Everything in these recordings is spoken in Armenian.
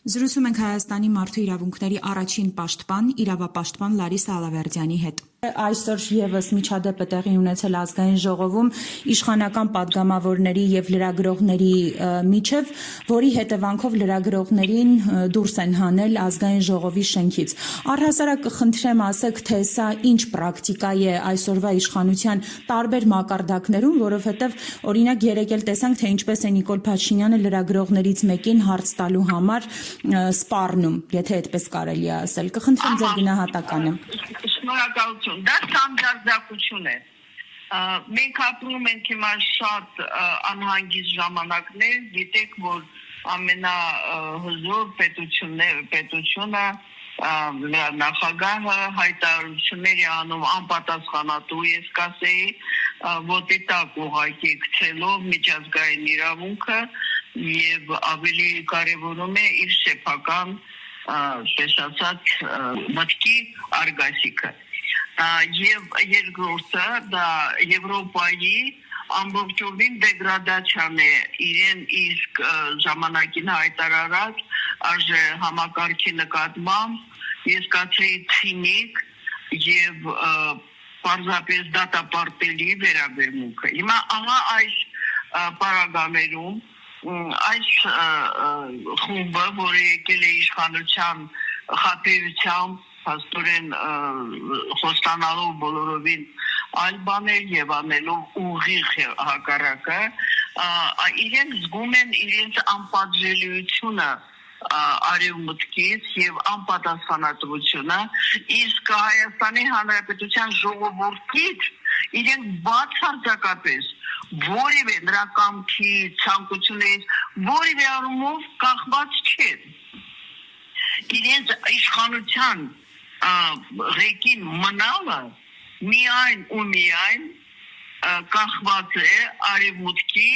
Զրուցում ենք Հայաստանի մարդու իրավունքների առաջին պաշտպան, իրավապաշտպան Լարիսա Ալավերդյանի հետ։ Այսօր եւս միջադեպը տեղի ունեցել ազգային ժողովում իշխանական падգամավորների եւ լրագրողների միջև, որի հետևանքով լրագրողներին դուրս են հանել ազգային ժողովի շենքից։ Առհասարակ խնդրեմ ասեք, թե սա ինչ պրակտիկա է այսօրվա իշխանության տարբեր մակարդակներում, որովհետեւ օրինակ երեկ էլ տեսանք, թե ինչպես է Նիկոլ Փաշինյանը լրագրողներից մեկին հարց տալու համար սպառնում, եթե այդպես կարելի է ասել։ Կխնդրեմ ձեր գնահատականը։ Շնորհակալություն։ Դա ստանդարտизация է։ Մենք ապրում ենք հիմա շատ անհանգիստ ժամանակներ, գիտեք, որ ամենահզոր պետությունը նախագահը հայտարարությունների անում անպատասխանատու, ես կասեի, ոտի տակ ուղղակի գցելով միջազգային իրավունքը եւ ավելի կարեւորում է իր սեփական տեսածած մտքի արգասիքը եւ երկրորդը դա Եվրոպայի ամբողջովին դեգրադացիան է իրեն իսկ ժամանակին հայտարարած արժե համակարգի նկատմամբ ես կացեի ցինիկ եւ պարզապես դատապարտելի վերաբերմունքը հիմա ահա այս պարագաներում այս խումբը, որը եկել է իշխանության խաբեությամբ, փաստորեն խոստանալով բոլորովին այլ բաներ եւ անելով ուղիղ հակառակը, իրենք զգում են իրենց անպատժելիությունը արևմուտքից եւ անպատասխանատվությունը, իսկ Հայաստանի Հանրապետության ժողովրդից իրենք բացարձակապես որևէ նրա կամքի ցանկությունից որևէ առումով կախված չեն իրենց իշխանության ղեկին մնալը միայն ու միայն կախված է արևմուտքի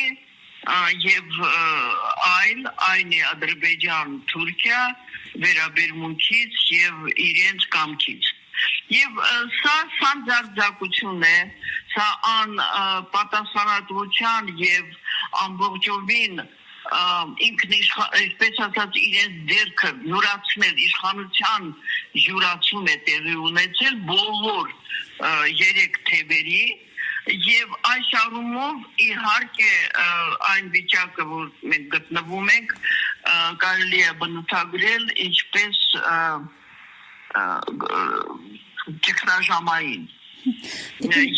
եւ այն է Ադրբեջան, Թուրքիա վերաբերմունքից եւ իրենց կամքից եւ սա ստանդարտизация է սա պատասխանատվության եւ ամբողջովին ինչպես ասած իրենց դերքը յուրացնել իշխանության յուրացում է տեղի ունեցել բոլոր երեք թևերի եւ այս առումով իհարկե այն վիճակը որ մենք գտնվում ենք կարելի է բնութագրել ինչպես ճգնաժամային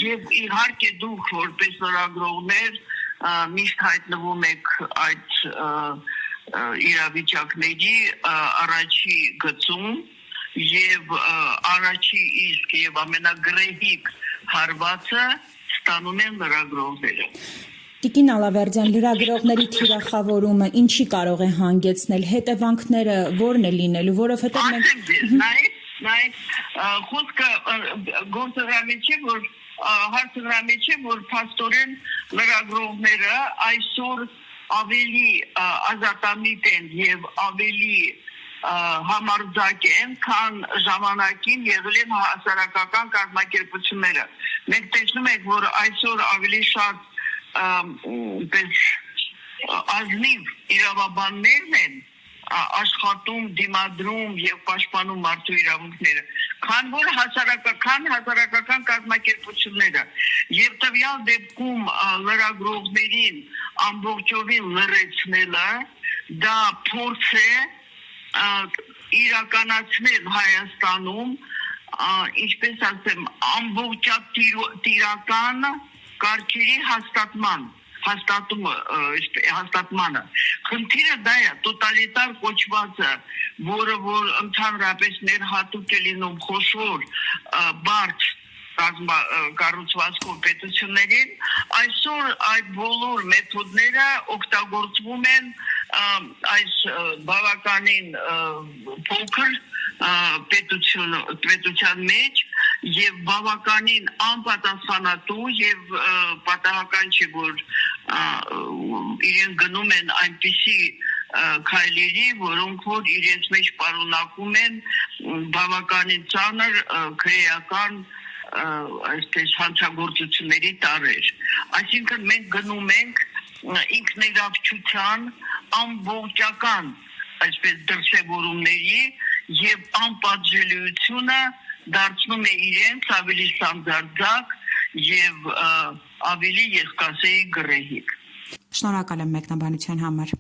եւ իհարկե դուք որպես լրագրողներ միշտ հայտնվում եք այդ իրավիճակների առաջի գծում եւ առաջի իսկ եւ ամենագրեհիկ հարվածը ստանում են լրագրողները Տիկին Ալավերդյան, լրագրողների թիրախավորումը ինչի կարող է հանգեցնել, հետևանքները ո՞րն է լինելու, որովհետեւ մենք Նայեք, խոսքը հարցը դրա մեջ է, որ փաստորեն լրագրողները այսօր ավելի ազատամիտ են եւ ավելի համարձակ են, քան ժամանակին եղել են հասարակական կազմակերպությունները։ Մենք տեսնում ենք, որ այսօր ավելի շատ ազնիվ իրավաբաններն են աշխատում, դիմադրում եւ պաշտպանում մարդու իրավունքները, քան որ հասարակական կազմակերպությունները եւ տվյալ դեպքում լրագրողներին ամբողջովին լրացնելը դա փորձ է իրականացնել Հայաստանում ինչպես ասեմ ամբողջատիրական կարգերի հաստատմանը խնդիրը դա է տոտալիտար կոչվածը որը որ ընդհանրապես ներհատուկ է լինում խոշոր բարդ կառուցվածքով պետություններին այսօր այդ բոլոր մեթոդները օգտագործվում են այս բավականին փոքր պետության մեջ եւ բավականին անպատասխանատու եւ պատահական չէ որ իրեն գնում են այնպիսի քայլերի, որոնք որ իրենց մեջ պարունակում են բավականին ծանր քրեական այսպես հանցագործությունների տարեր։ Այսինքն մենք գնում ենք ինքներավչության ամբողջական այսպես դրսևորումների եւ անպատժելիությունը դարձնում է իրենց ավելի սանձարձակ եւ ավելի ես կասեի գրեհիկ։ Շնորհակալ եմ մեկնաբանության համար։